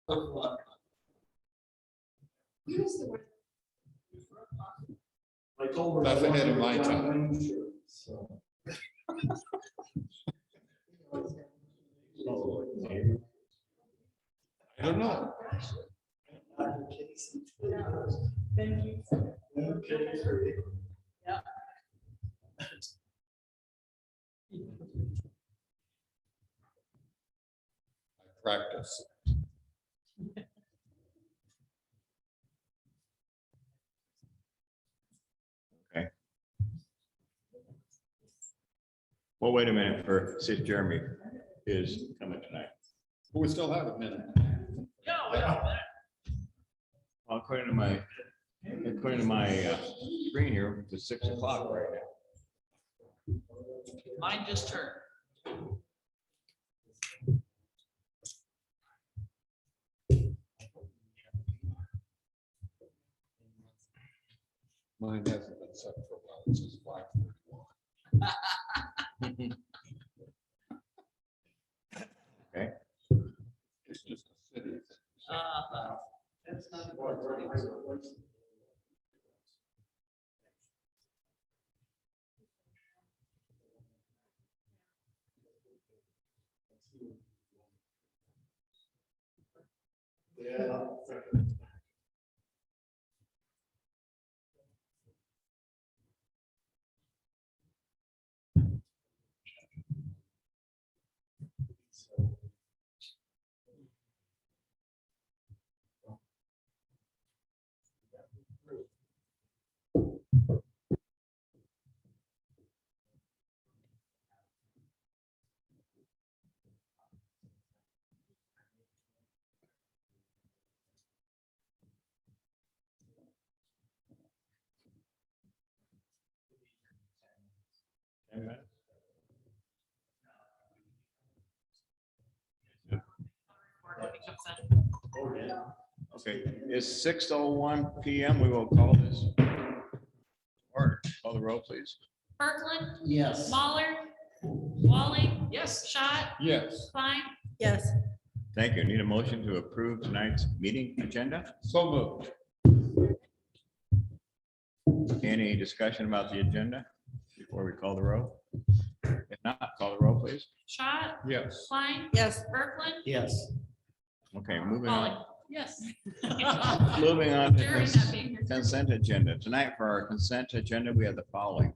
I told her. That's I ahead of wanted my a John time. Wayne shirt, so. I don't know. Thank you. Okay. Yeah. Practice. Well, wait a minute for, see if Jeremy is coming tonight. But we still have a minute. Well, according to my screen here, it's 6 o'clock right now. Mine just turned. Mine hasn't been set for a while. It's just 5:41. Okay. It's just a city. That's not Yeah. Okay, it's 6:01 PM. We will call this order. Call the roll, please. Kirkland, Yes. Mahler, Walling, Yes. Schott, Yes, Klein, Yes. Thank you. Need a motion to approve tonight's meeting agenda? so moved. Any discussion about the agenda before we call the roll? If not, call the roll, please. Schott, Yes. Klein, Yes. Kirkland, Yes. Okay, moving Walling. on. Yes. Moving on to Jerry not being here. consent agenda. Tonight for our consent agenda, we have the following.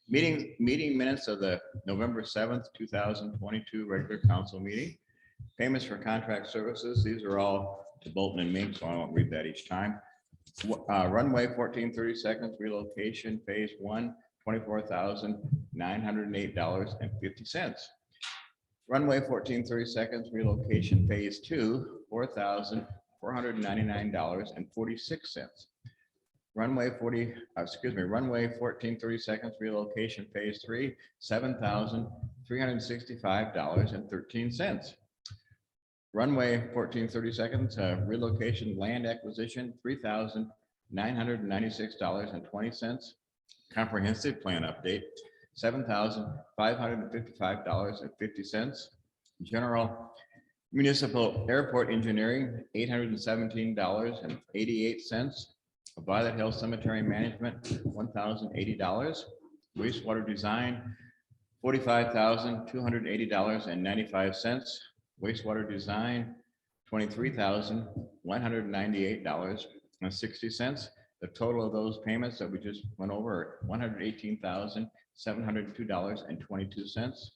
Meeting minutes of the November 7th, 2022 regular council meeting. Payments for contract services. These are all to Bolton and Mink, so I won't read that each time. Runway 1432nd relocation phase 1, $24,908.50. Runway 1432nd relocation phase 2, $4,499.46. Runway 1432nd relocation phase 3, $7,365.13. Runway 1432nd relocation land acquisition, $3,996.20. Comprehensive plan update, $7,555.50. General municipal airport engineering, $817.88. Violet Hill Cemetery Management, $1,080. Wastewater design, $45,280.95. Wastewater design, $23,198.60. The total of those payments that we just went over are $118,702.22.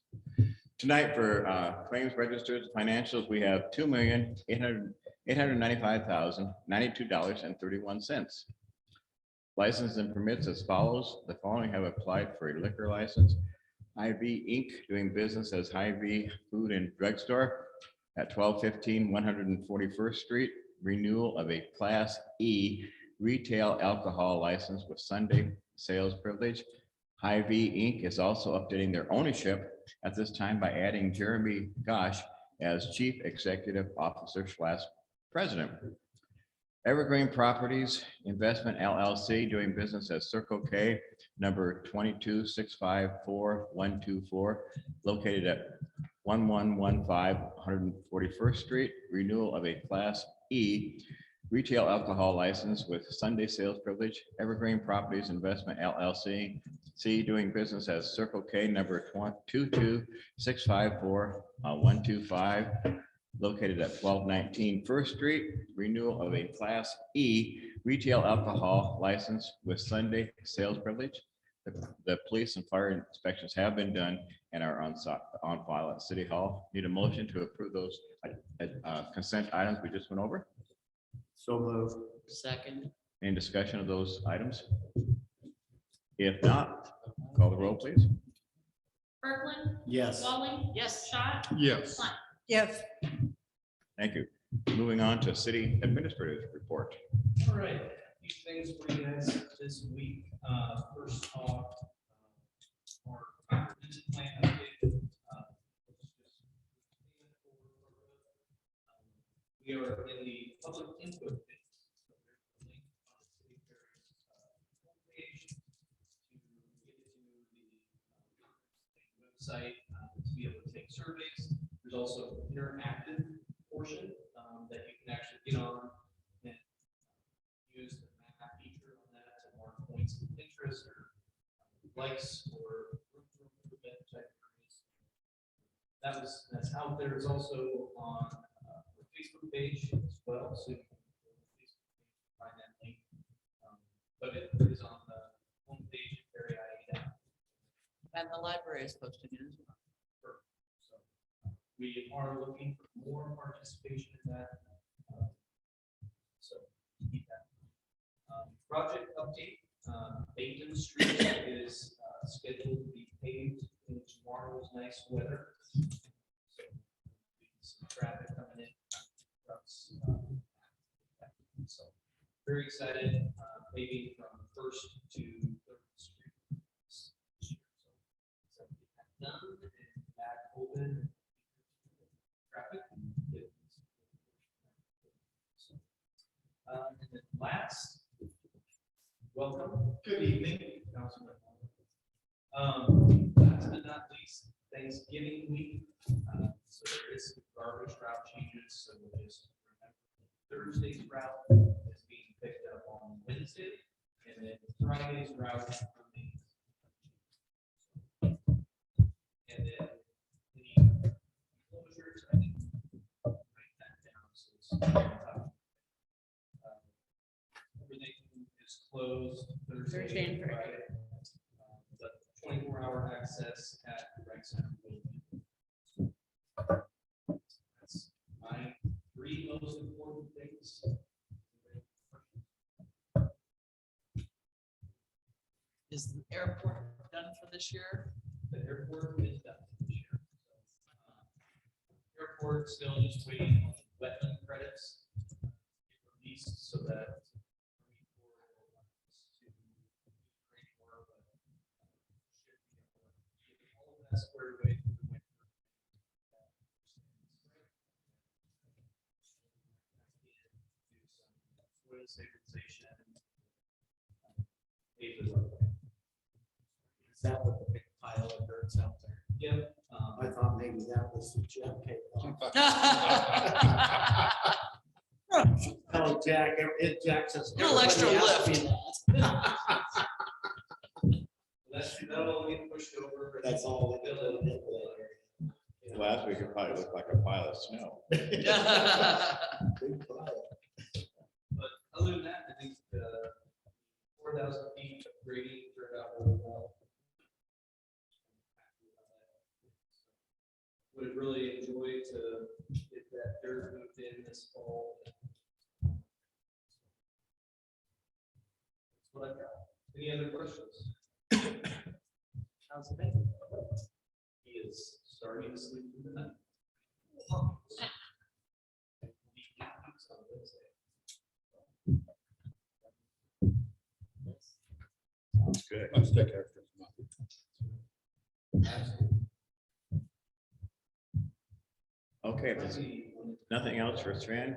Tonight for claims registers, financials, we have $2,895,092.31. License and permits as follows. The following have applied for a liquor license. Hy-Vee Inc. doing business as Hy-Vee Food and Drug Store at 1215 141st Street. Renewal of a Class E retail alcohol license with Sunday sales privilege. Hy-Vee Inc. is also updating their ownership at this time by adding Jeremy Gosh as Chief Executive Officer / President. Evergreen Properties Investment LLC doing business as Circle K, number 22654-124, located at 1115 141st Street, renewal of a Class E retail alcohol license with Sunday sales privilege, Evergreen Properties Investment LLC, doing business as Circle K number 22654-125, located at 1219 First Street, renewal of a Class E retail alcohol license with Sunday sales privilege. The police and fire inspections have been done and are on file at City Hall. Need a motion to approve those consent items we just went over. So moved. Second. Any discussion of those items? If not, call the roll, please. Kirkland, Yes. Walling, Yes. Schott, Yes. Klein. Yes. Thank you. Moving on to city administrative report. All right, a few things for you guys this week. First off, our comprehensive plan update. We are in the public input phase. So there's a link on the city fair's homepage to get to the website to be able to take surveys. There's also an interactive portion that you can actually get on and use the map feature on that to mark points of interest or likes or improvement type areas. That's out there. It's also on the Facebook page as well, so you can go to the Facebook page, find that link. But it is on the homepage at Perry IE. And the library is posting it as well. So we are looking for more participation in that. So keep that. Project update, Baton Street is scheduled to be paved in tomorrow's nice weather. So some traffic coming in. Trucks. So very excited, maybe from First to Third Street. So get that done and back open. Traffic. And then last, welcome. Good evening, Councilman. Last but not least, Thanksgiving week. So there is some garbage route changes, so we'll just remember Thursday's route is being picked up on Wednesday, and then Friday's route remains. And then the closures, I think, write that down, so it's everything is closed Thursday and Friday. But 24-hour access at the rec center will be. That's my three most important things. Is the airport done for this year? The airport is done this year. Airport still just waiting on wetland credits to get released so that. Squared away through the winter. Do some soil stabilization. Is that what the big pile of dirt's out there? Yep. I thought maybe that was the Jack cake. Oh, Jack, Jack says. Little extra "Everybody lift." asked me that." That'll get pushed over. That's all. Last week it probably looked like a pile of snow. Big pile. But other than that, I think 4,000 feet of grading turned out really well. Would really enjoy to get that dirt moved in this fall. That's what I've got. Any other questions? How's it been? He is starting to sleep through the night. Sounds good. Let's take after. Okay, if there's nothing else for Strand,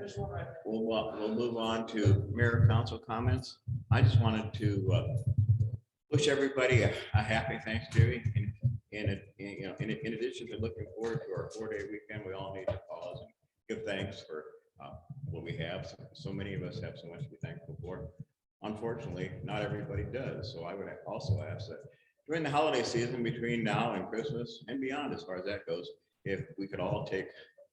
we'll move on to mayor council comments. I just wanted to wish everybody a happy Thanksgiving in in addition to looking forward to our 4-day weekend, we all need to pause and give thanks for what we have. So many of us have so much to be thankful for. Unfortunately, not everybody does. So I would also ask that during the holiday season, between now and Christmas and beyond, as far as that goes, if we could all take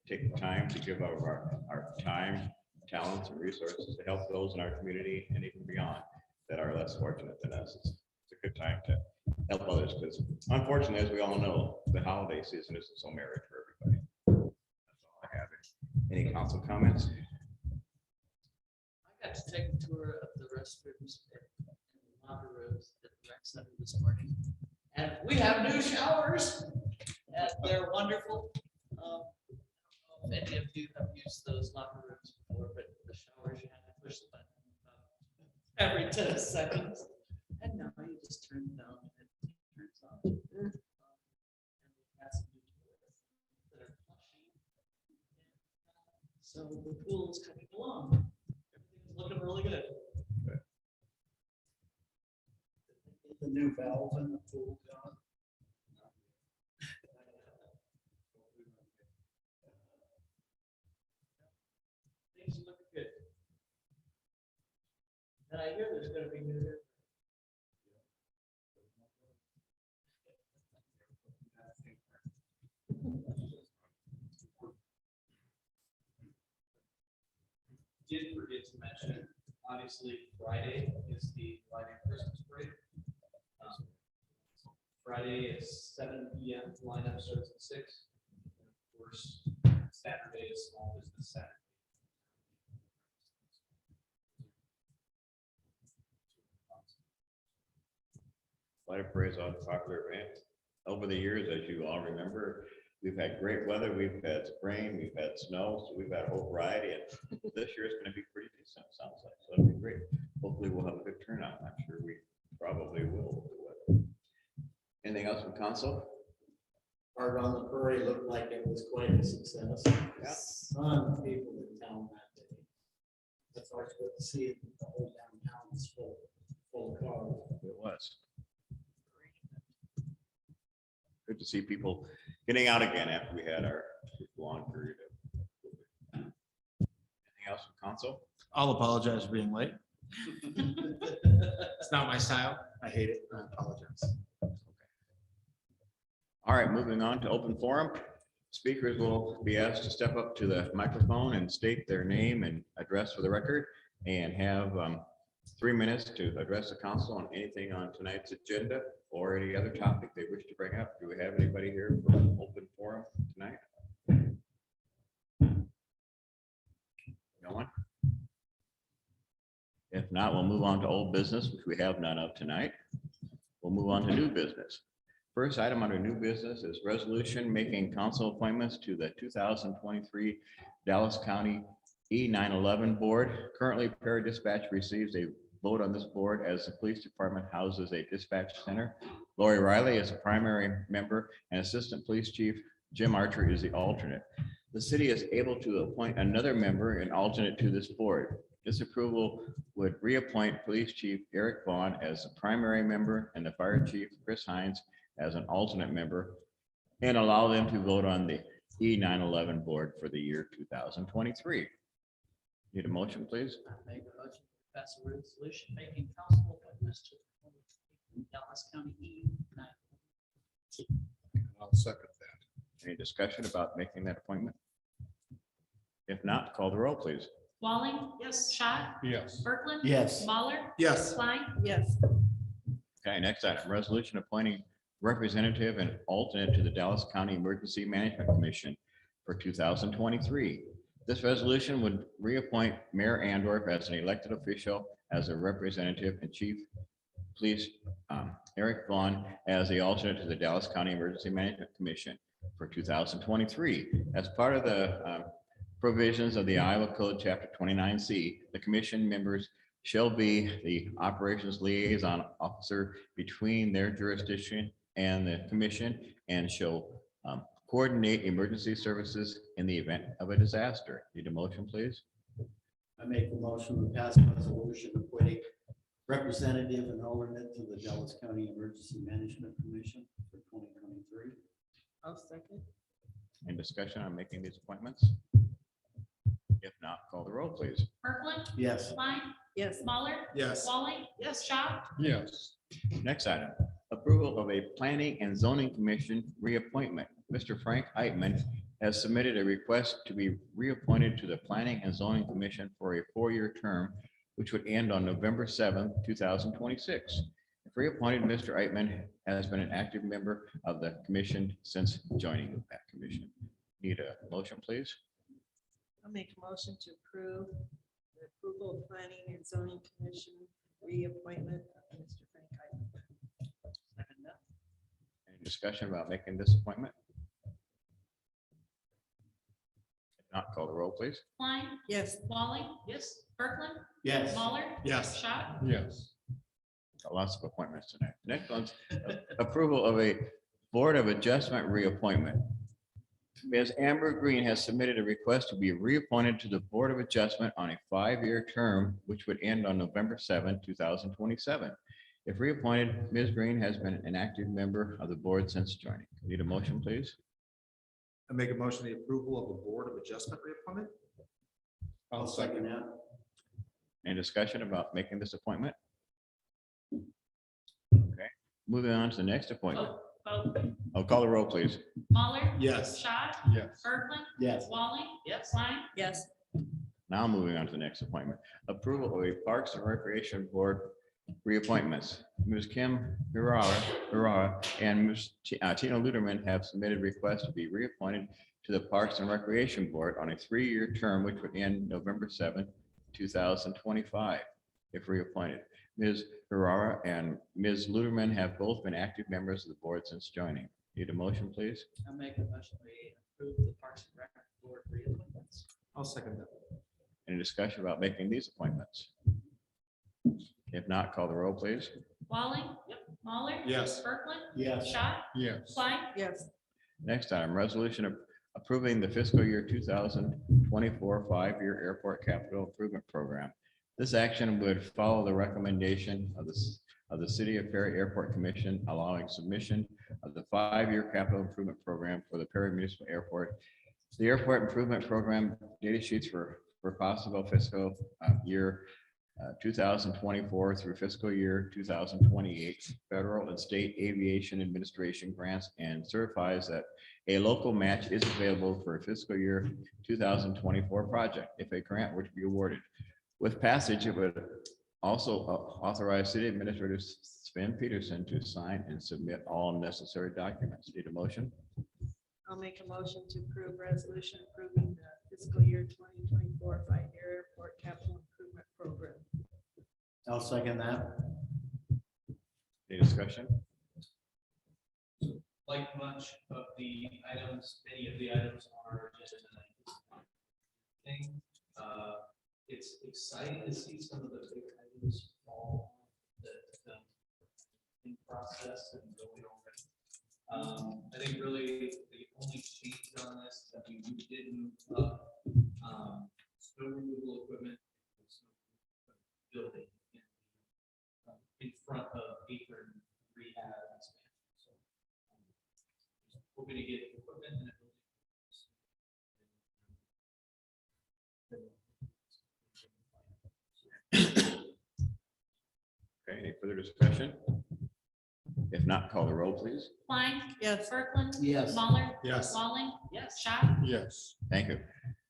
the time to give of our time, talents, and resources to help those in our community and even beyond that are less fortunate than us. It's a good time to help others, because unfortunately, as we all know, the holiday season isn't so merry for everybody. That's all I have. Any council comments? I got to take a tour of the restrooms and locker rooms at the rec center this morning. And we have new showers and they're wonderful. I don't know if any of you have used those locker rooms before, but the showers, you have to push the button every 10 seconds. And now you just turn it on and it turns on. And we have some new toilets that are flushing. So the pool is coming along. Everything's looking really good. The new valve in the pool, John. Things are looking good. And I hear there's gonna be new. Did forget to mention, obviously, Friday is the lighting Christmas parade. Friday is 7 p.m. Lineup starts at 6. And of course, Saturday is Small Business Saturday. Light of Parade is a popular event. Over the years, as you all remember, we've had great weather, we've had spring, we've had snow, so we've had a whole variety. And this year is going to be pretty decent, sounds like. So it'll be great. Hopefully we'll have a good turnout. I'm sure we probably will with the weather. Anything else from council? Art on the Prairie looked like it was quite a success. Ton of people in town that day. That's always good to see the whole downtown is full of cars. It was. Good to see people getting out again after we had our long period of. Anything else from council? I'll apologize for being late. It's not my style. I hate it. I apologize. All right, moving on to open forum. Speakers will be asked to step up to the microphone and state their name and address for the record, and have 3 minutes to address the council on anything on tonight's agenda or any other topic they wish to bring up. Do we have anybody here for an open forum tonight? No one? If not, we'll move on to old business, which we have none of tonight. We'll move on to new business. First item under new business is resolution making council appointments to the 2023 Dallas County E911 Board. Currently, Paradispatch receives a vote on this board as the police department houses a dispatch center. Lori Riley is a primary member and Assistant Police Chief Jim Archer is the alternate. The city is able to appoint another member and alternate to this board. This approval would reappoint Police Chief Eric Vaughn as the primary member and the Fire Chief Chris Hines as an alternate member, and allow them to vote on the E911 board for the year 2023. Need a motion, please? I make a motion to pass a resolution making council appointments to the Dallas County E9. I'll second that. Any discussion about making that appointment? If not, call the roll, please. Walling, Yes. Schott, Yes. Berkland. Yes. Mahler, Yes. Klein, Yes. Okay, next item, resolution appointing representative and alternate to the Dallas County Emergency Management Commission for 2023. This resolution would reappoint Mayor Andorf as an elected official as a representative and Chief Police Eric Vaughn as the alternate to the Dallas County Emergency Management Commission for 2023. As part of the provisions of the Iowa Code Chapter 29C, the commission members shall be the operations liaison officer between their jurisdiction and the commission, and shall coordinate emergency services in the event of a disaster. Need a motion, please? I make the motion to pass a resolution appointing representative and alternate to the Dallas County Emergency Management Commission for 2023. I'll second. Any discussion on making these appointments? If not, call the roll, please. Kirkland, Yes. Klein, Yes. Smaller, Yes. Walling, Yes. Schott, Yes. Next item, approval of a planning and zoning commission reappointment. Mr. Frank Eitman has submitted a request to be reappointed to the Planning and Zoning Commission for a 4-year term, which would end on November 7th, 2026. If reappointed, Mr. Eitman has been an active member of the commission since joining that commission. Need a motion, please? I'll make a motion to approve the approval of planning and zoning commission reappointment of Mr. Frank Eitman. Second that. Any discussion about making this appointment? If not, call the roll, please. Klein, Yes. Walling, Yes. Kirkland, Yes. Smaller, Yes. Schott, Yes. Got lots of appointments tonight. Next one's approval of a Board of Adjustment reappointment. Ms. Amber Green has submitted a request to be reappointed to the Board of Adjustment on a 5-year term, which would end on November 7, 2027. If reappointed, Ms. Green has been an active member of the board since joining. Need a motion, please? I make a motion the approval of the Board of Adjustment reappointment. I'll second that. Any discussion about making this appointment? Okay, moving on to the next appointment. Vote, I'll call the roll, please. Smaller, Yes. Schott, Yes. Kirkland, Yes. Walling, Yes. Klein, Yes. Now moving on to the next appointment. Approval of a Parks and Recreation Board reappointments. Ms. Kim Urara and Ms. Tina Luderman have submitted requests to be reappointed to the Parks and Recreation Board on a 3-year term, which would end November 7, 2025, if reappointed. Ms. Urara and Ms. Luderman have both been active members of the board since joining. Need a motion, please? I'll make a motion we approve the Parks and Rec Board reappointments. I'll second that. Any discussion about making these appointments? If not, call the roll, please. Walling, Yep. Smaller, Yes. Kirkland, Yes. Schott, Yes. Klein, Yes. Next item, resolution approving the fiscal year 2024 5-year airport capital improvement program. This action would follow the recommendation of the City of Perry Airport Commission, allowing submission of the 5-year capital improvement program for the Perry Municipal Airport. The airport improvement program data sheets for possible fiscal year 2024 through fiscal year 2028 federal and state aviation administration grants, and certifies that a local match is available for a fiscal year 2024 project if a grant were to be awarded. With passage, it would also authorize City Administrator Sven Peterson to sign and submit all necessary documents. Need a motion? I'll make a motion to approve resolution approving the fiscal year 2024 5-year airport capital improvement program. I'll second that. Any discussion? Like much of the items, many of the items on our agenda tonight. Thing, it's exciting to see some of the big items fall that in process and going already. I think really the only change on this that we did move up, snow removal equipment, building in front of apron rehab expansion. So we're gonna get equipment and Okay, any further discussion? If not, call the roll, please. Klein, Yes. Kirkland, Yes. Smaller, Yes. Walling, Yes. Schott, Yes. Thank you.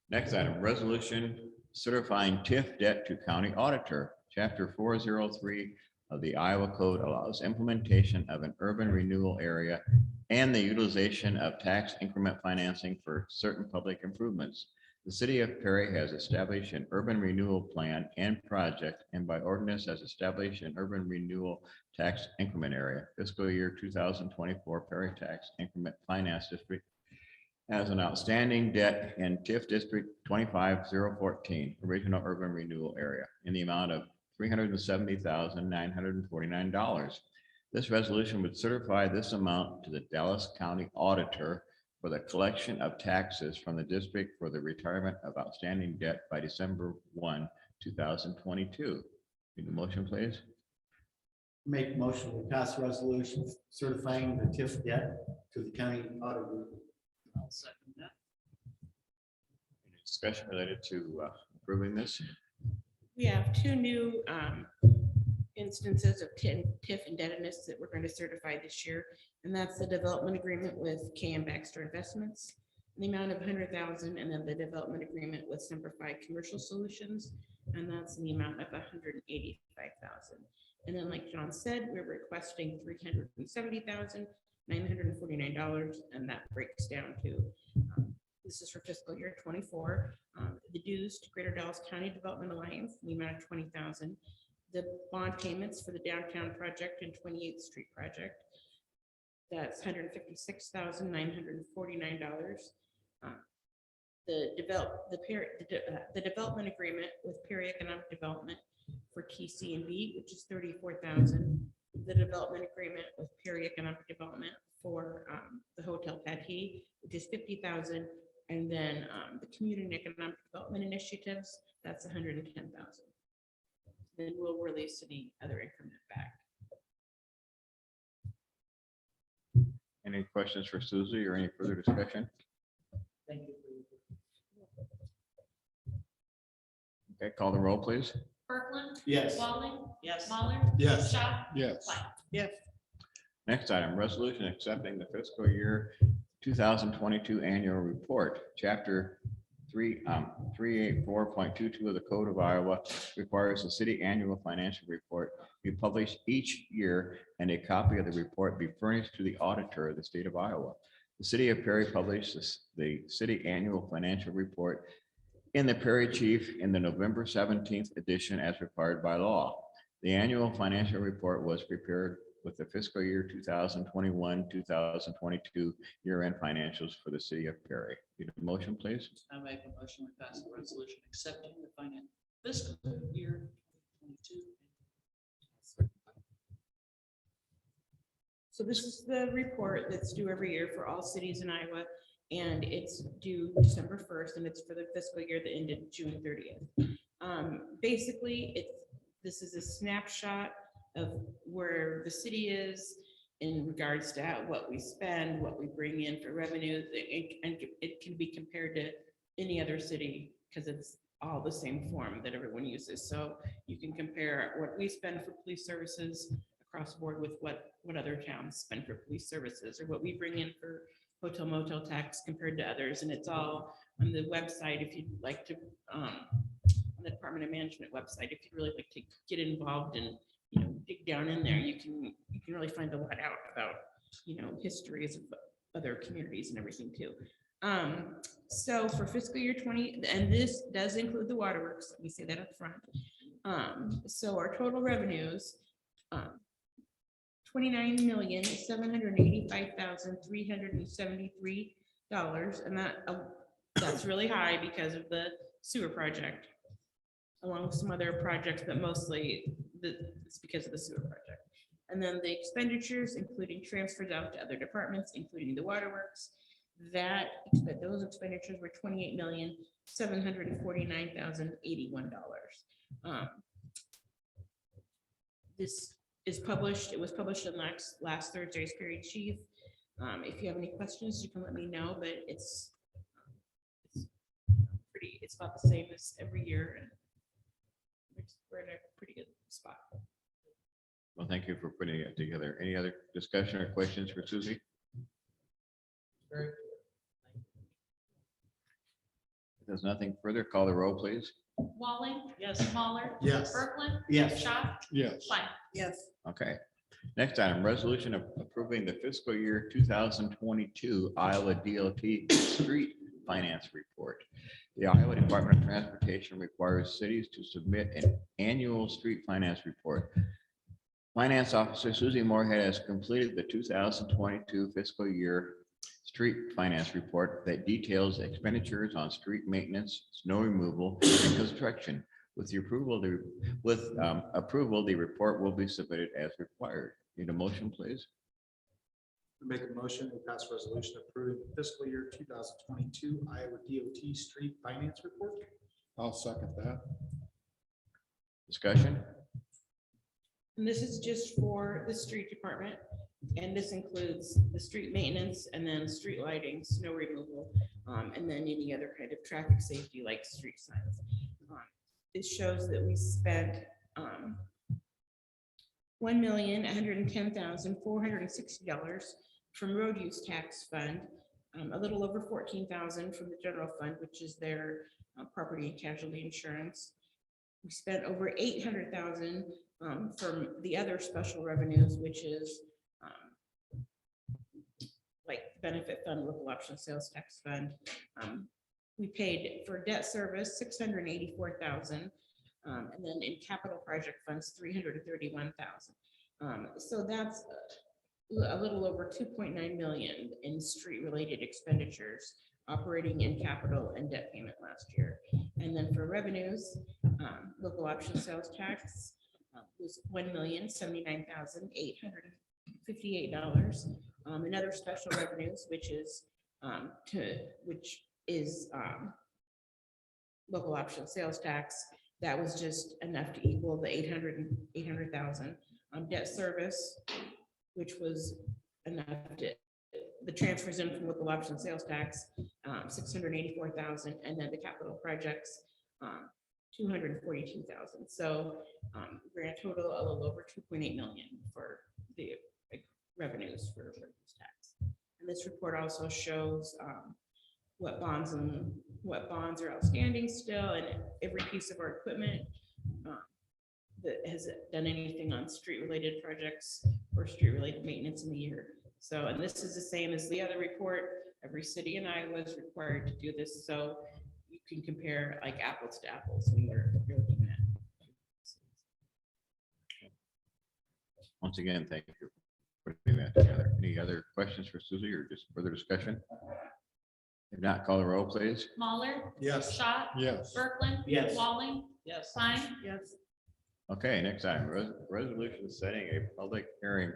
Next item, resolution certifying TIF debt to county auditor. Chapter 403 of the Iowa Code allows implementation of an urban renewal area and the utilization of tax increment financing for certain public improvements. The city of Perry has established an urban renewal plan and project, and by ordinance has established an urban renewal tax increment area. Fiscal year 2024 Perry Tax Increment Finance District has an outstanding debt in TIF District 25014, Original Urban Renewal Area, in the amount of $370,949. This resolution would certify this amount to the Dallas County Auditor for the collection of taxes from the district for the retirement of outstanding debt by December 1, 2022. Need a motion, please? Make a motion to pass a resolution certifying the TIF debt to the county auditor. I'll second that. Any discussion related to approving this? We have two new instances of TIF indebtedness that we're going to certify this year. And that's the development agreement with KM Baxter Investments, in the amount of 100,000, and then the development agreement with Simplify Commercial Solutions, and that's in the amount of 185,000. And then, like John said, we're requesting $370,949, and that breaks down to, this is for fiscal year 24, the dues to Greater Dallas County Development Alliance, in the amount of 20,000, the bond payments for the downtown project and 28th Street project, that's $156,949. The development agreement with Perry Economic Development for TC&B, which is 34,000. The development agreement with Perry Economic Development for the Hotel Patty, which is 50,000. And then the Community and Economic Development Initiatives, that's 110,000. Then we'll release any other increment back. Any questions for Susie or any further discussion? Thank you. Okay, call the roll, please. Kirkland. Yes. Walling. Yes. Mahler. Yes. Schott. Yes. White. Yes. Next item, resolution accepting the fiscal year 2022 annual report, chapter 384.22 of the Code of Iowa requires the city annual financial report be published each year and a copy of the report be furnished to the auditor of the state of Iowa. The city of Perry publishes the city annual financial report in the Perry Chief in the November 17th edition as required by law. The annual financial report was prepared with the fiscal year 2021-2022 year-end financials for the city of Perry. Need a motion, please? I make a motion, we pass the resolution accepting the finance fiscal year 22. So this is the report that's due every year for all cities in Iowa, and it's due December 1st, and it's for the fiscal year that ended June 30th. Basically, this is a snapshot of where the city is in regards to what we spend, what we bring in for revenues, and it can be compared to any other city because it's all the same form that everyone uses. So you can compare what we spend for police services across the board with what other towns spend for police services, or what we bring in for hotel motel tax compared to others. And it's all on the website if you'd like to, on the Department of Management website, if you'd really like to get involved and dig down in there, you can really find a lot out about histories of other communities and everything too. So for fiscal year 20, and this does include the waterworks, let me say that up front. So our total revenues, $29,785,373, and that's really high because of the sewer project, along with some other projects, but mostly it's because of the sewer project. And then the expenditures, including transfers out to other departments, including the waterworks, those expenditures were $28,749,081. This is published. It was published in last Thursday's Perry Chief. If you have any questions, you can let me know. But it's about the same as every year, and we're in a pretty good spot. Well, thank you for putting it together. Any other discussion or questions for Susie? Very If there's nothing further, call the roll, please. Walling. Yes. Mahler. Yes. Kirkland. Yes. Schott. Yes. White. Yes. Okay. Next item, resolution of approving the fiscal year 2022 Iowa DOT street finance report. The Iowa Department of Transportation requires cities to submit an annual street finance report. Finance Officer Susie Moorhead has completed the 2022 fiscal year street finance report that details expenditures on street maintenance, snow removal, and construction. With approval, the report will be submitted as required. Need a motion, please? Make a motion to pass a resolution approving the fiscal year 2022 Iowa DOT street finance report. I'll second that. Discussion? And this is just for the street department. And this includes the street maintenance and then street lighting, snow removal, and then any other kind of traffic safety like street signs. It shows that we spent $1,110,460 from road use tax fund, a little over 14,000 from the general fund, which is their property and casualty insurance. We spent over 800,000 from the other special revenues, which is like benefit fund, local option sales tax fund. We paid for debt service 684,000, and then in capital project funds 331,000. So that's a little over 2.9 million in street related expenditures, operating in capital and debt payment last year. And then for revenues, local option sales tax was $1,079,858. And other special revenues, which is local option sales tax, that was just enough to equal the 800,000. Debt service, which was enough to, the transfers in from local option sales tax, 684,000, and then the capital projects, 242,000. So grand total a little over 2.8 million for the revenues for this tax. And this report also shows what bonds are outstanding still, and every piece of our equipment that has done anything on street related projects or street related maintenance in the year. So, and this is the same as the other report. Every city in Iowa is required to do this, so you can compare like apples to apples when you're looking at. Once again, thank you for putting that together. Any other questions for Susie or just further discussion? If not, call the roll, please. Mahler, Yes. Schott, Yes. Berkeley. Yes. Walling, Yes. Klein, Yes. Okay, next item, resolution setting a public hearing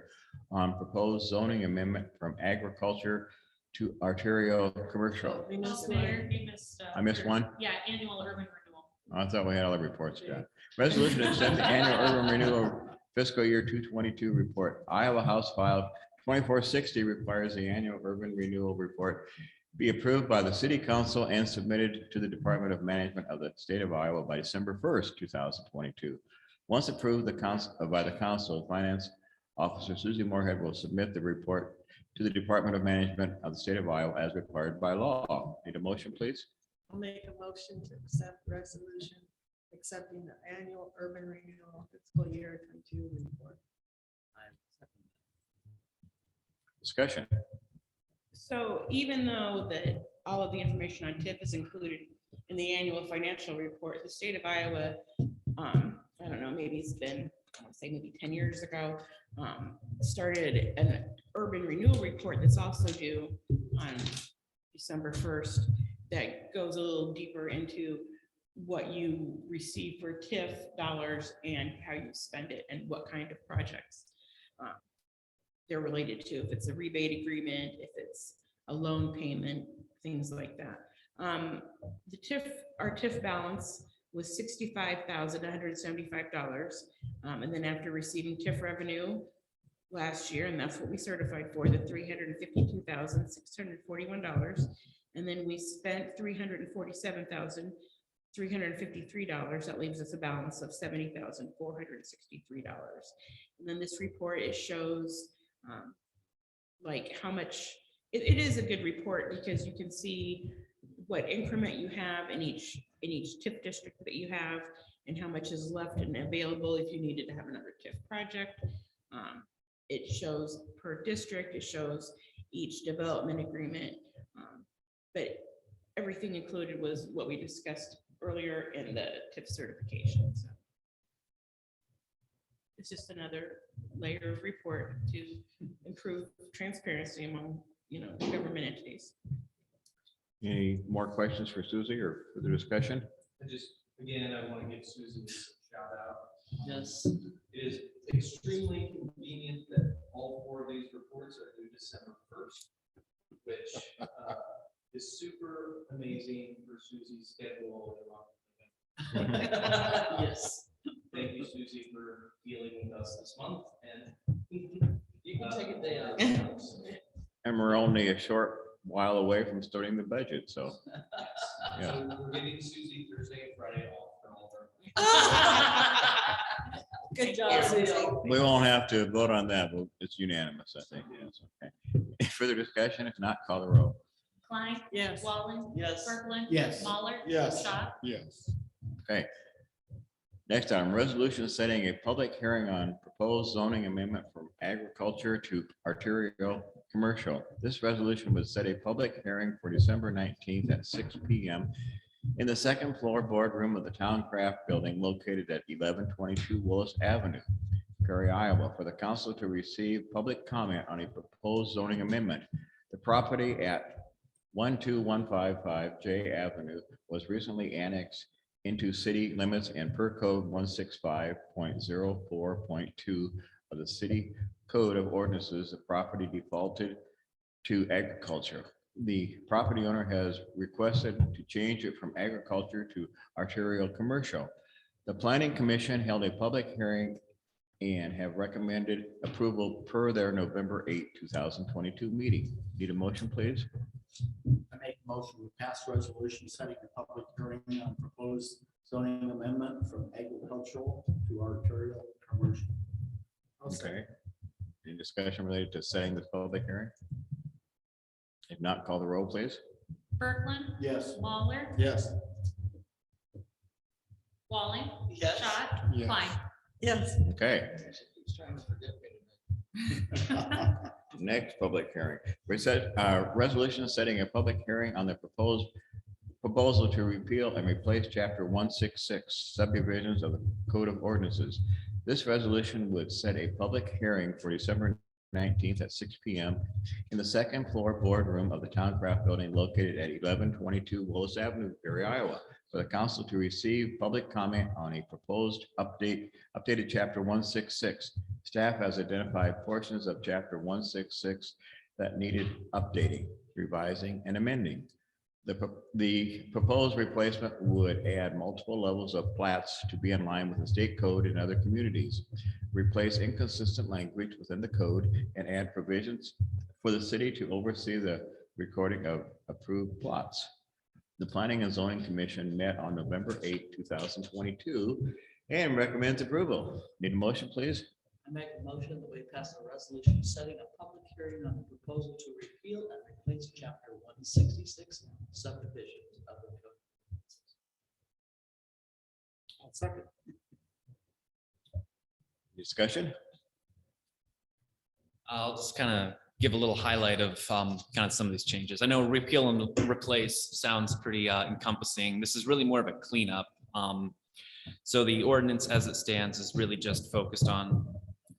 on proposed zoning amendment from agriculture to arterial commercial. We oh, missed Mayor, one. you missed. I missed one? Yeah, annual urban renewal. I thought we had all the reports done. Resolution to accept the annual urban renewal fiscal year 222 report. Iowa House File 2460 requires the annual urban renewal report be approved by the city council and submitted to the Department of Management of the state of Iowa by December 1st, 2022. Once approved by the council, Finance Officer Susie Moorhead will submit the report to the Department of Management of the state of Iowa as required by law. Need a motion, please? I'll make a motion to accept resolution accepting the annual urban renewal fiscal year 22 report. Discussion. So even though that all of the information on TIF is included in the annual financial report, the state of Iowa, I don't know, maybe it's been, I want to say maybe 10 years ago, started an urban renewal report that's also due on December 1st that goes a little deeper into what you receive for TIF dollars and how you spend it and what kind of projects they're related to, if it's a rebate agreement, if it's a loan payment, things like that. The TIF, our TIF balance was $65,175. And then after receiving TIF revenue last year, and that's what we certified for, the $352,641. And then we spent $347,353. That leaves us a balance of $70,463. And then this report, it shows like how much, it is a good report because you can see what increment you have in each TIF district that you have and how much is left and available if you needed to have another TIF project. It shows per district, it shows each development agreement, but everything included was what we discussed earlier in the TIF certification. So it's just another layer of report to improve transparency among, government entities. Any more questions for Susie or further discussion? And just, again, I want to give Susan a shout out. Yes. It is extremely convenient that all 4 of these reports are due December 1st, which is super amazing for Susie's schedule. Yes. Thank you, Susie, for dealing with us this They are. And we're only a short while away from starting the budget, so. Yeah. So we're getting Susie Thursday and Friday off for all of our. Good job, Susie. We won't have to vote on that. It's unanimous, I think. Yes, okay. Further discussion? If not, call the roll. Klein. Yes. Wallen. Yes. Kirkland. Yes. Mahler. Yes. Schott. Yes. Okay. Next item, resolution setting a public hearing on proposed zoning amendment from agriculture to arterial commercial. This resolution would set a public hearing for December 19th at 6 p.m. in the second floor boardroom of the Town Craft Building located at 1122 Willis Avenue, Perry, Iowa, for the council to receive public comment on a proposed zoning amendment. The property at 12155 J Avenue was recently annexed into city limits and per code 165.04.2 of the city code of ordinances, the property defaulted to agriculture. The property owner has requested to change it from agriculture to arterial commercial. The planning commission held a public hearing and have recommended approval per their November 8, 2022 meeting. Need a motion, please? I make a motion to pass resolution setting a public hearing on proposed zoning amendment from agricultural to arterial commercial. Okay. Any discussion related to setting this public hearing? If not, call the roll, please. Kirkland. Yes. Mahler. Yes. Wallen. Yes. Schott. Yes. Klein. Yes. Okay, He's trying to forget me. next public hearing. We said, resolution setting a public hearing on the proposal to repeal and replace chapter 166 subdivisions of the Code of Ordinances. This resolution would set a public hearing for December 19th at 6 p.m. in the second floor boardroom of the Town Craft Building located at 1122 Willis Avenue, Perry, Iowa, for the council to receive public comment on a proposed updated chapter 166. Staff has identified portions of chapter 166 that needed updating, revising, and amending. The proposed replacement would add multiple levels of plats to be in line with the state code and other communities, replace inconsistent language within the code, and add provisions for the city to oversee the recording of approved plots. The Planning and Zoning Commission met on November 8, 2022, and recommends approval. Need a motion, please? I make a motion that we pass a resolution setting a public hearing on the proposal to repeal and replace chapter 166 subdivisions of the code. I'll second. Discussion? I'll just kind of give a little highlight of kind of some of these changes. I know repeal and replace sounds pretty encompassing. This is really more of a cleanup. So the ordinance as it stands is really just focused on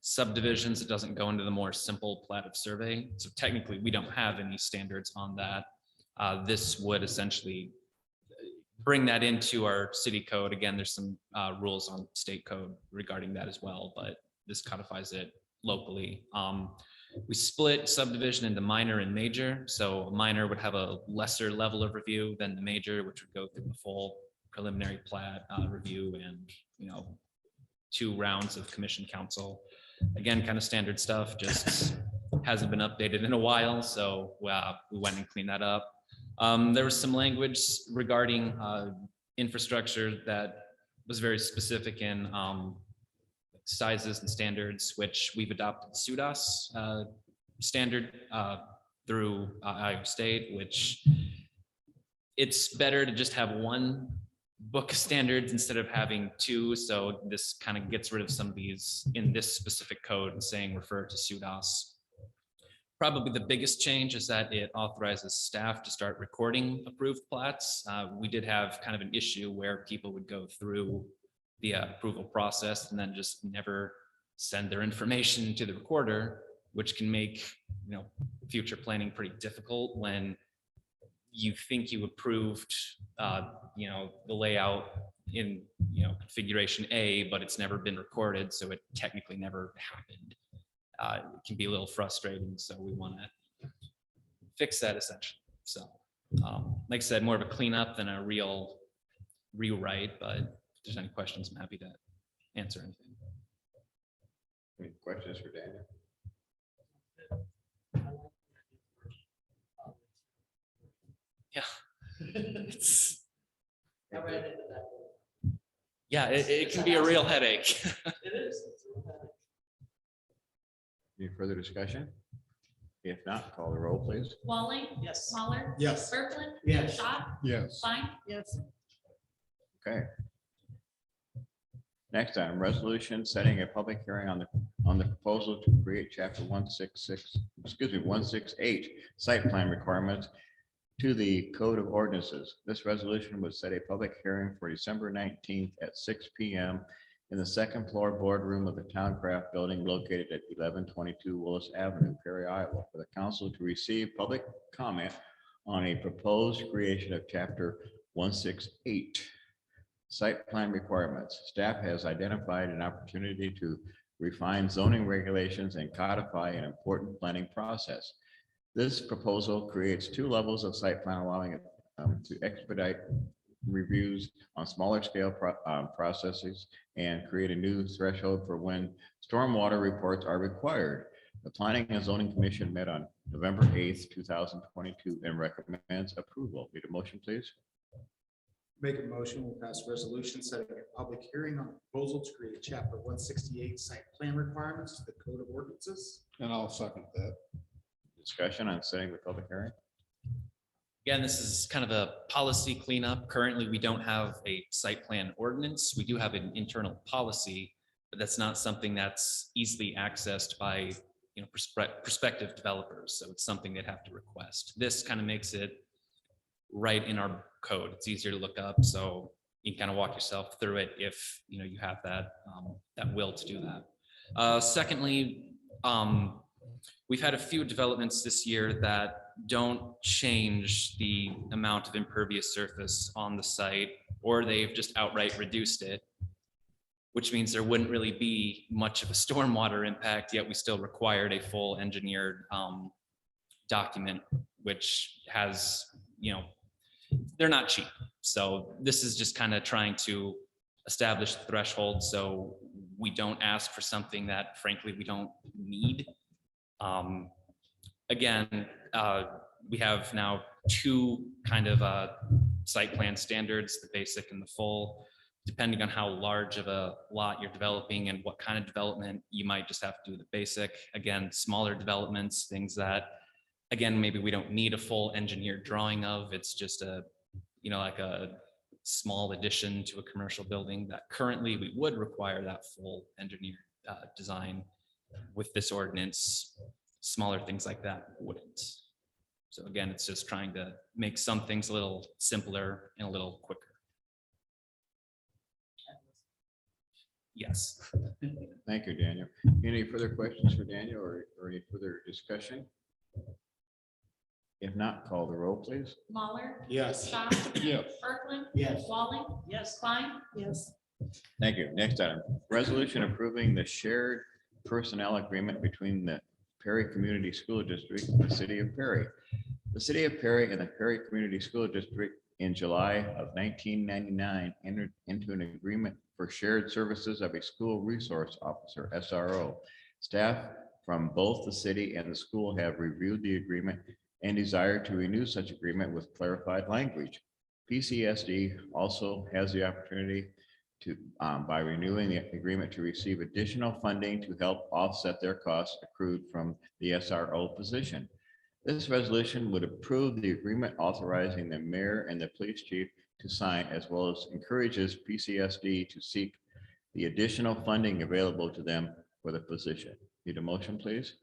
subdivisions. It doesn't go into the more simple plat of survey. So technically, we don't have any standards on that. This would essentially bring that into our city code. Again, there's some rules on state code regarding that as well, but this codifies it locally. We split subdivision into minor and major. So a minor would have a lesser level of review than the major, which would go through the full preliminary plat review and, 2 rounds of commission council. Again, kind of standard stuff, just hasn't been updated in a while. So we went and cleaned that up. There was some language regarding infrastructure that was very specific in sizes and standards, which we've adopted SUDAS standard through Iowa State, which it's better to just have one book of standards instead of having 2. So this kind of gets rid of some of these in this specific code and saying refer to SUDAS. Probably the biggest change is that it authorizes staff to start recording approved plats. We did have kind of an issue where people would go through the approval process and then just never send their information to the recorder, which can make future planning pretty difficult when you think you approved the layout in configuration A, but it's never been recorded, so it technically never happened. It can be a little frustrating, so we want to fix that essentially. So like I said, more of a cleanup than a real rewrite, but if there's any questions, I'm happy to answer anything. Any questions for Daniel? Yeah. It's, I ran into that. yeah, it can be a real headache. It is. It's a real headache. Any further discussion? If not, call the roll, please. Walling. Yes. Muller. Yes. Berkeley. Yes. Schott. Yes. Klein. Yes. Okay. Next item, resolution setting a public hearing on the proposal to create chapter 168 site plan requirements to the Code of Ordinances. This resolution would set a public hearing for December 19th at 6 p.m. in the second floor boardroom of the Towncraft Building located at 1122 Willis Avenue, Perry, Iowa, for the council to receive public comment on a proposed creation of chapter 168 site plan requirements. Staff has identified an opportunity to refine zoning regulations and codify an important planning process. This proposal creates two levels of site plan, allowing it to expedite reviews on smaller scale processes and create a new threshold for when stormwater reports are required. The Planning and Zoning Commission met on November 8th, 2022 and recommends approval. Need a motion, please? Make a motion, we'll pass a resolution setting a public hearing on the proposal to create chapter 168 site plan requirements to the Code of Ordinances. And I'll second that. Discussion on setting the public hearing. Again, this is kind of a policy cleanup. Currently, we don't have a site plan ordinance. We do have an internal policy, but that's not something that's easily accessed by, prospective developers. So it's something they'd have to request. This kind of makes it right in our code. It's easier to look up, so you can kind of walk yourself through it if you have that that will to do that. Secondly, we've had a few developments this year that don't change the amount of impervious surface on the site, or they've just outright reduced it, which means there wouldn't really be much of a stormwater impact, yet we still required a full engineered document, which has, they're not cheap. So this is just kind of trying to establish the threshold so we don't ask for something that frankly we don't need. Again, we have now two kind of site plan standards, the basic and the full. Depending on how large of a lot you're developing and what kind of development, you might just have to do the basic. Again, smaller developments, things that, again, maybe we don't need a full engineered drawing of. It's just a, like a small addition to a commercial building that currently we would require that full engineered design. With this ordinance, smaller things like that wouldn't. So again, it's just trying to make some things a little simpler and a little quicker. Yes. Thank you, Daniel. Any further questions for Daniel or any further discussion? If not, call the roll, please. Muller. Yes. Schott. Yes. Berkeley. Yes. Walling. Yes. Klein. Yes. Thank you. Next item, resolution approving the shared personnel agreement between the Perry Community School District and the City of Perry. The City of Perry and the Perry Community School District in July of 1999 entered into an agreement for shared services of a school resource officer, SRO. Staff from both the city and the school have reviewed the agreement and desire to renew such agreement with clarified language. PCSD also has the opportunity to, by renewing the agreement, to receive additional funding to help offset their costs accrued from the SRO position. This resolution would approve the agreement authorizing the mayor and the police chief to sign, as well as encourages PCSD to seek the additional funding available to them for the position. Need a motion, please?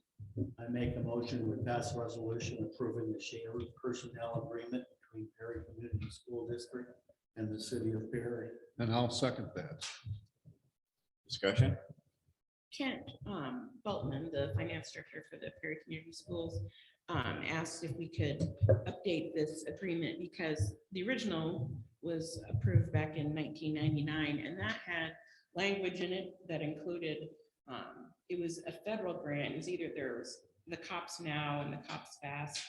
I make a motion, we pass a resolution approving the shared personnel agreement between Perry Community School District and the City of Perry. And I'll second that. Discussion? Kent Bultman, the finance director for the Perry Community Schools, asked if we could update this agreement because the original was approved back in 1999, and that had language in it that included, it was a federal grant. It was either there was the COPS Now and the COPS Fast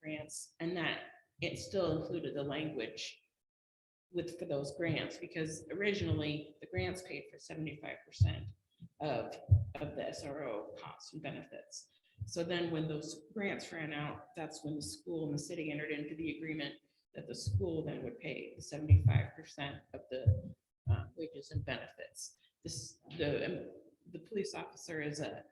grants, and that it still included the language for those grants, because originally the grants paid for 75% of the SRO costs and benefits. So then when those grants ran out, that's when the school and the city entered into the agreement that the school then would pay 75% of the wages and benefits. The police officer is a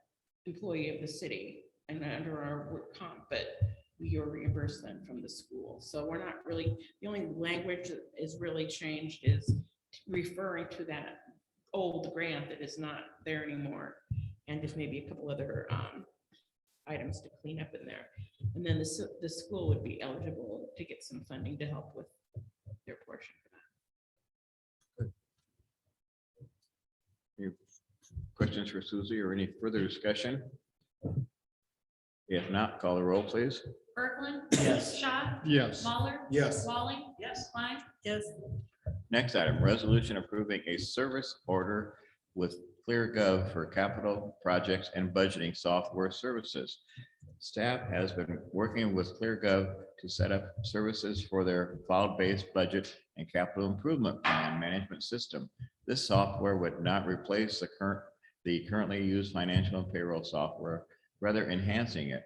employee of the city and under our work comp, but we are reimbursed then from the school. So we're not really, the only language that is really changed is referring to that old grant that is not there anymore. And just maybe a couple other items to clean up in there. And then the school would be eligible to get some funding to help with their portion for that. Any questions for Susie or any further discussion? If not, call the roll, please. Berkeley? Yes. Schott? Yes. Mahler? Yes. Walling? Yes. Klein? Yes. Next item, resolution approving a service order with ClearGov for capital projects and budgeting software services. Staff has been working with ClearGov to set up services for their cloud-based budget and capital improvement plan management system. This software would not replace the currently used financial and payroll software, rather enhancing it.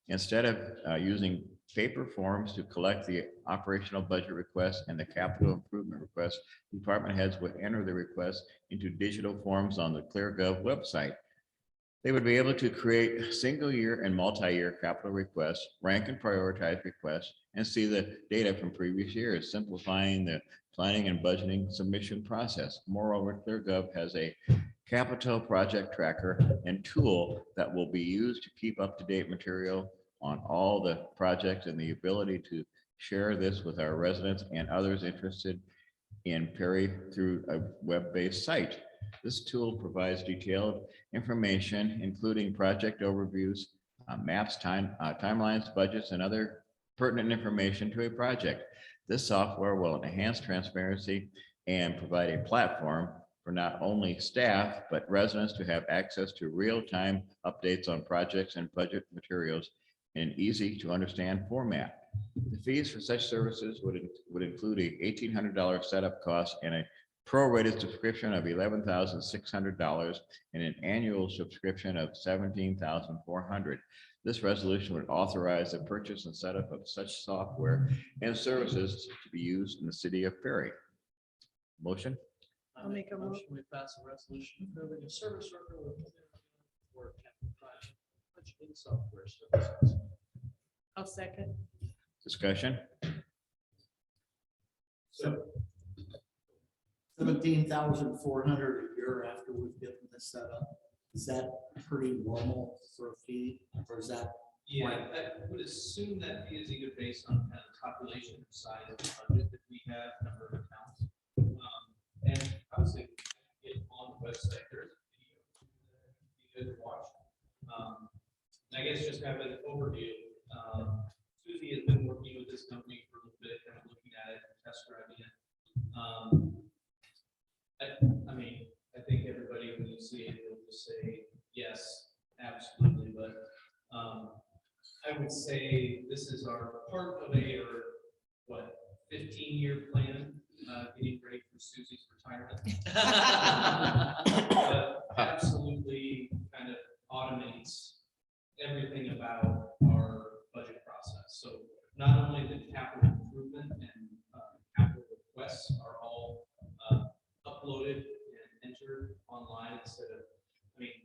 Instead of using paper forms to collect the operational budget requests and the capital improvement requests, department heads would enter the requests into digital forms on the ClearGov website. They would be able to create single year and multi-year capital requests, rank and prioritize requests, and see the data from previous years, simplifying the planning and budgeting submission process. Moreover, ClearGov has a capital project tracker and tool that will be used to keep up-to-date material on all the projects and the ability to share this with our residents and others interested in Perry through a web-based site. This tool provides detailed information, including project overviews, maps, timelines, budgets, and other pertinent information to a project. This software will enhance transparency and provide a platform for not only staff, but residents to have access to real-time updates on projects and budget materials in an easy-to-understand format. The fees for such services would include a $1,800 setup cost and a prorated subscription of $11,600 and an annual subscription of $17,400. This resolution would authorize the purchase and setup of such software and services to be used in the city of Perry. Motion? I'll make a motion. We pass a resolution approving a service order with for capital project budgeting software services. I'll second. Discussion? So 17,400 a year after we've given this set up. Is that pretty normal for a fee, or is that? Yeah, I would assume that fee is either based on kind of population size of the budget that we have, number of accounts. And obviously, get on the website, there's a video that you could watch. I guess just have an overview. Susie has been working with this company for a little bit, kind of looking at it, test driving it. I mean, I think everybody, when you see it, will just say, yes, absolutely, but I would say this is our part of a, or what, 15-year plan, getting ready for Susie's retirement. But absolutely kind of automates everything about our budget process. So not only the capital improvement and capital requests are all uploaded and entered online instead of, I mean,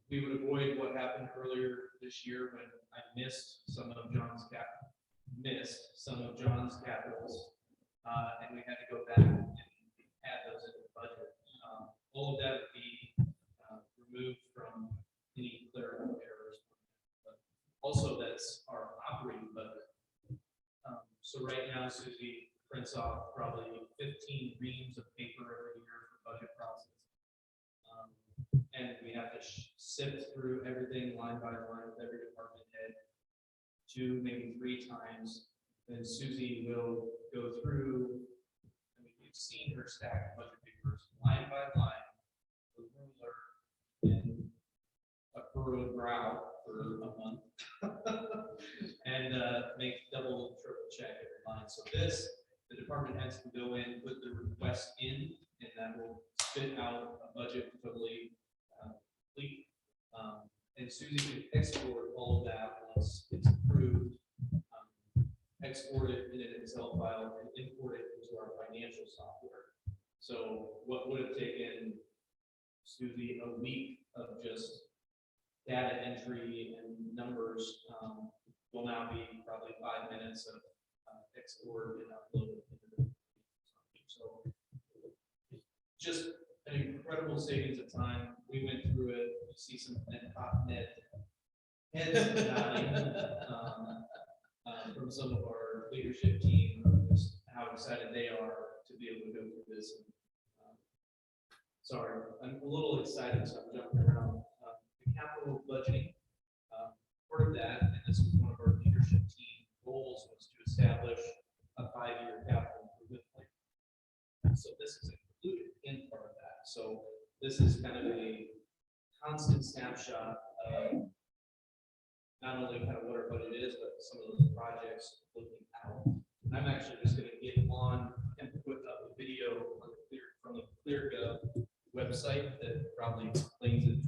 we would avoid what happened earlier this year when I missed some of John's capitals. And we had to go back and add those in the budget. All of that would be removed from any clerical errors. But also, that's our operating budget. So right now, Susie prints off probably 15 reams of paper every year for budget process. And we have to sift through everything line by line with every department head 2, maybe 3 times. Then Susie will go through, I mean, you've seen her stack budget papers line by line, with ruler and a furrowed brow for a month. And make double, triple check every line. So this, the department heads can go in, put the request in, and that will spit out a budget totally complete. And Susie can export all of that once it's approved. Export it in an Excel file and import it into our financial software. So what would have taken Susie a week of just data entry and numbers will now be probably 5 minutes of export and upload into the. So just an incredible savings of time. We went through it. You see some net heads nodding from some of our leadership team, just how excited they are to be able to go through this. Sorry, I'm a little excited, so I'm jumping around. The capital budgeting, part of that, and this was one of our leadership team goals, was to establish a 5-year capital improvement plan. So this is included in part of that. So this is kind of a constant snapshot of not only kind of what our budget is, but some of those projects looking out. And I'm actually just going to get on and put up a video on from the ClearGov website that probably explains it.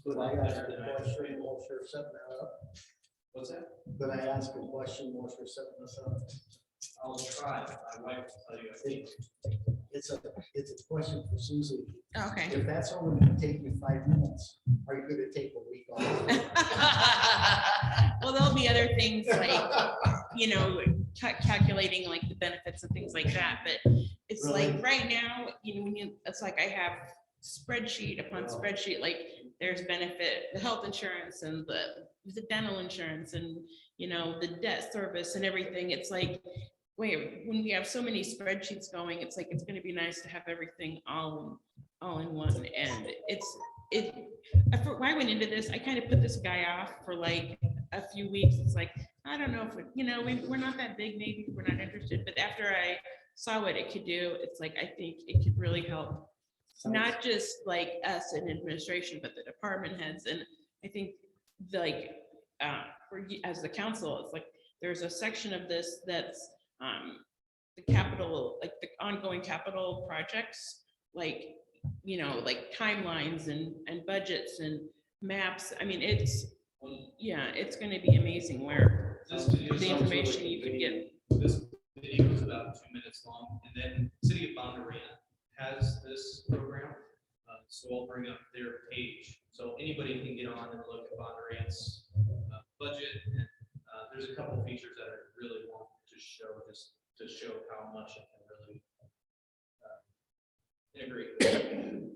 Could I ask a question while you're setting that up? What's that? Could I ask a question while you're setting this up? I'll try. My wife will tell you, I think. It's a question for Susie. Okay. If that's only gonna take you 5 minutes, are you gonna take a week off? Well, there'll be other things like, you know, calculating like the benefits and things like that, but it's Really? like right now, you know, when you, it's like I have spreadsheet upon spreadsheet, like there's benefit, the health insurance and the dental insurance and, you know, the debt service and everything. It's like, wait, when we have so many spreadsheets going, it's like, it's gonna be nice to have everything all in one. And when I went into this, I kind of put this guy off for like a few weeks. It's like, I don't know if, we're not that big, maybe we're not interested, but after I saw what it could do, it's like, I think it could really help, not just like us in administration, but the department heads. And I think like, as the council, it's like, there's a section of this that's the capital, like the ongoing capital projects, like, like timelines and budgets and maps. I mean, it's going to be amazing where This video the sounds information really you could convenient. get. This video is about 2 minutes long, and then City of Bondurant has this program. So I'll bring up their page, so anybody can get on and look at Bondurant's budget. And there's a couple features that I really want to show, just to show how much it can really integrate.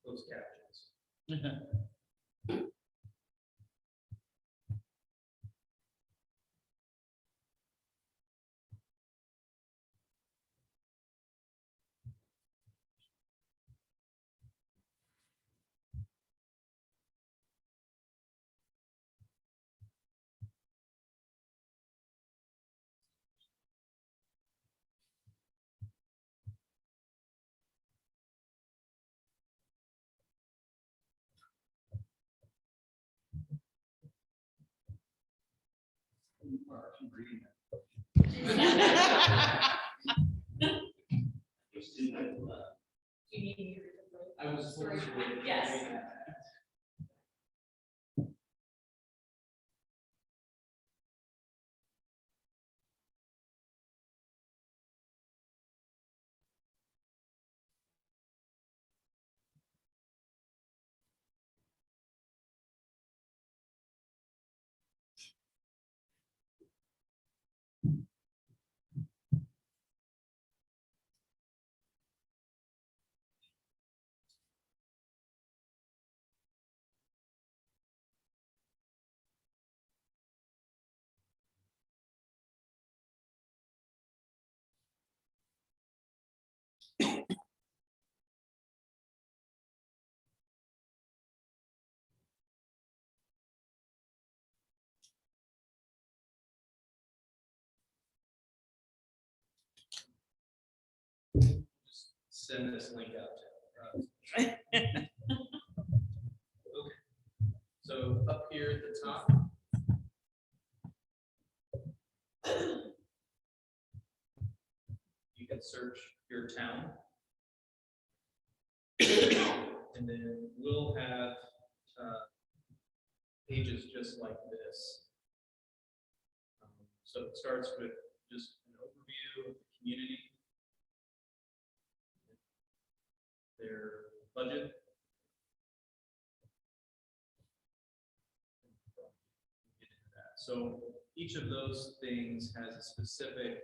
Those captions. I was. Yes. Just send this link out to. Okay. So up here at the top. You can search your town. And then we'll have pages just like this. So it starts with just an overview of the community, their budget. Get into that. So each of those things has a specific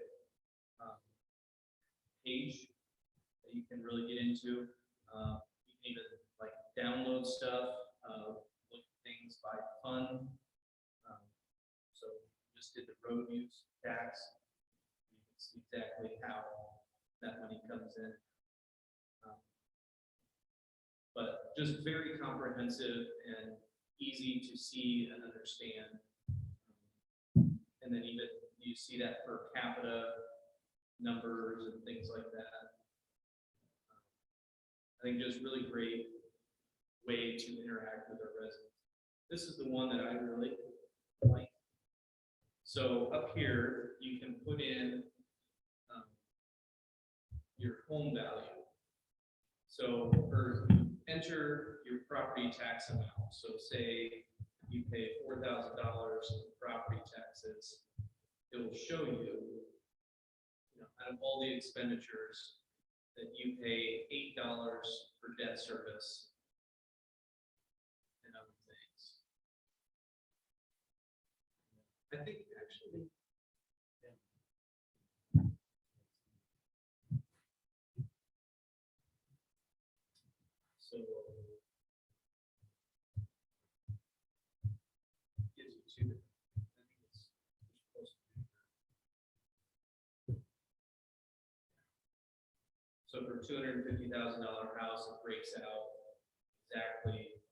page that you can really get into. You can even like download stuff, look at things by fund. So just did the road use tax. You can see exactly how that money comes in. But just very comprehensive and easy to see and understand. And then even you see that per capita numbers and things like that. I think just really great way to interact with our residents. This is the one that I really like. So up here, you can put in your home value. So or enter your property tax amount. So say you pay $4,000 in property taxes, it will show you, out of all the expenditures, that you pay $8 for debt service and other things. I think actually. So gives you two different. I think it's supposed to be. So for $250,000 house, it breaks out exactly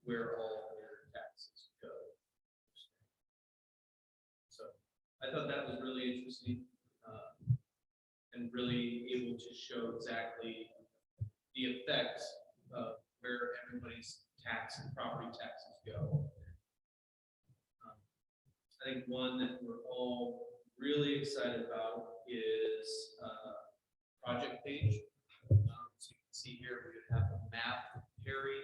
where all of your taxes go. So I thought that was really interesting and really able to show exactly the effects of where everybody's tax and property taxes go. I think one that we're all really excited about is project page. So you can see here we have a map of Perry.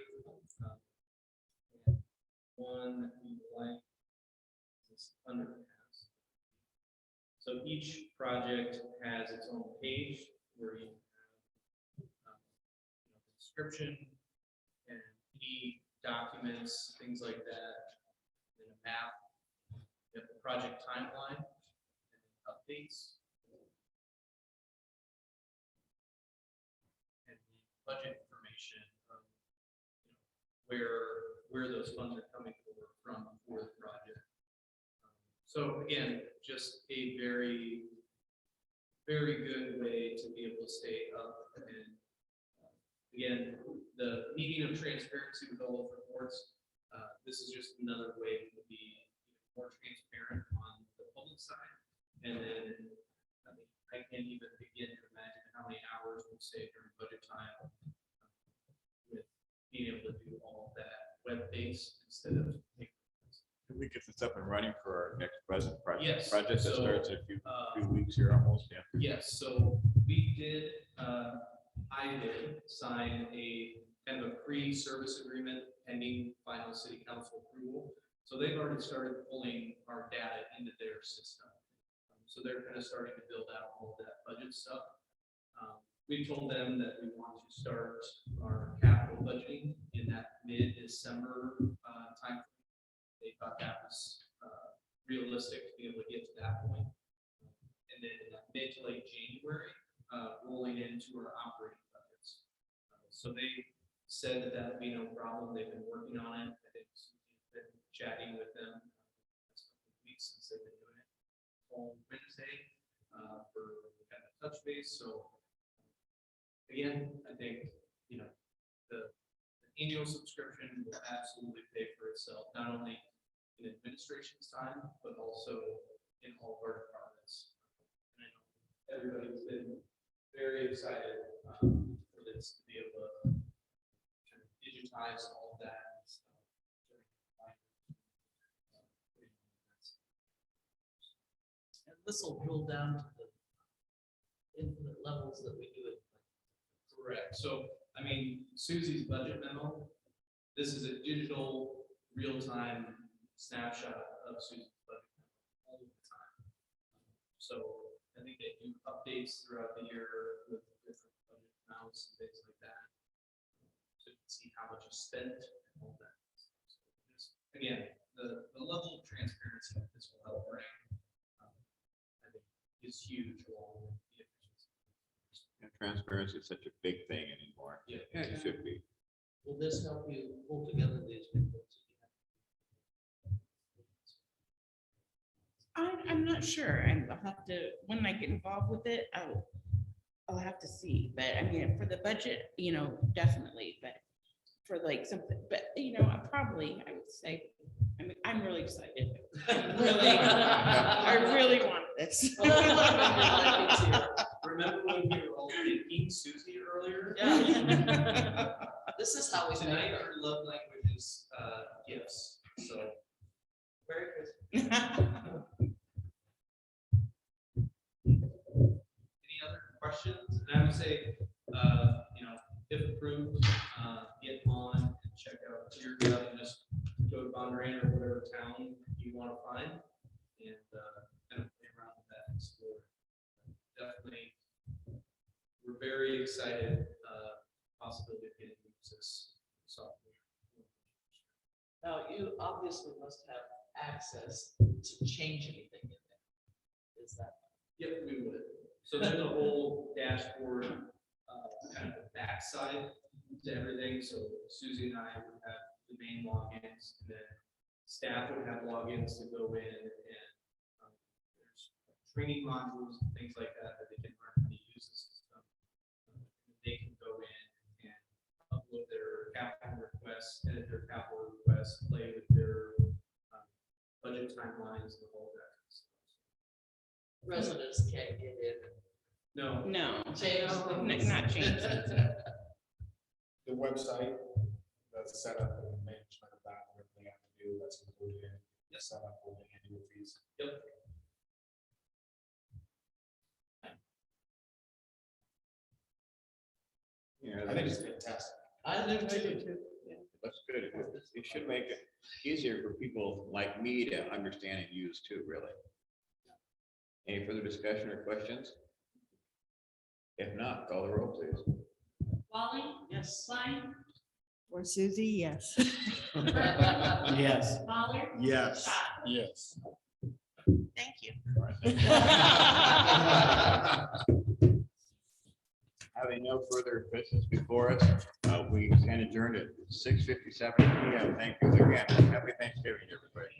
And one that we like is underpass. So each project has its own page where you have description and any documents, things like that, and a map. You have the project timeline and updates. And the budget information of where those funds are coming from for the project. So again, just a very, very good way to be able to stay up. And again, the meeting of transparency with all of the reports. This is just another way to be more transparent on the public side. And then I can't even begin to imagine how many hours we'll save during budget time with being able to do all of that web-based instead of. Can we get this up and running for our next project? Yes, Project that so, starts in a few weeks here almost, yeah. Yes, so we did, I did sign a kind of a pre-service agreement pending final city council approval. So they've already started pulling our data into their system. So they're kind of starting to build out all of that budget stuff. We told them that we want to start our capital budgeting in that mid-December time. They thought that was realistic to be able to get to that point. And then in that mid to late January, rolling into our operating budgets. So they said that that would be no problem. They've been working on it. I think we've been chatting with them last couple of weeks since they've been doing it on Wednesday for kind of touch base. So again, I think, the annual subscription will absolutely pay for itself, not only in administration's time, but also in all of our departments. And I know everybody's been very excited for this to be able to kind of digitize all of that. And this will drill down to the infinite levels that we do it. Correct. So, I mean, Susie's budget memo, this is a digital, real-time snapshot of Susie's budget memo all the time. So I think they do updates throughout the year with different budget amounts and things like that. So you can see how much is spent and all that. So just, again, the level of transparency that this will help bring, I think, is huge along with the efficiency. And transparency is such a big thing anymore. Yeah. It should be. Will this help you pull together these reports? I'm not sure. I'll have to, when I get involved with it, I'll have to see. But I mean, for the budget, definitely, but for like something, but probably, I would say, I'm really excited. I really want this. Remember when we were all thanking Susie earlier? Yeah. This is how we thank Tonight, her. our love language is gifts, so. Very good. Any other questions? And I would say, if approved, get on and check out your gov and just go to Bondurant or whatever town you want to find and kind of play around with that and explore. Definitely, we're very excited, possibility of getting to use this software. Now, you obviously must have access to change anything in there. Is that? Yep, we would. So there's a whole dashboard, kind of the backside to everything. So Susie and I would have the main logins, and then staff would have logins to go in and there's training modules and things like that that they can learn how to use the system. They can go in and upload their capital requests, edit their capital requests, play with their budget timelines and all that. Residents can't get in. No, No, Change things. not change. The website, the setup and management of that, and everything I have to do, that's included in the setup with the annual fees. Yep. Yeah, I think it's fantastic. I do too. that's good. It should make it easier for people like me to understand and use too, really. Any further discussion or questions? If not, call the roll, please. Walling, Yes. Klein, For Susie, yes. Berkeley, Yes. Lawler, Yes. Schott. Yes. Thank you. Having no further business before us, we stand adjourned at 6:57 PM. Thank you again. Happy Thanksgiving, everybody.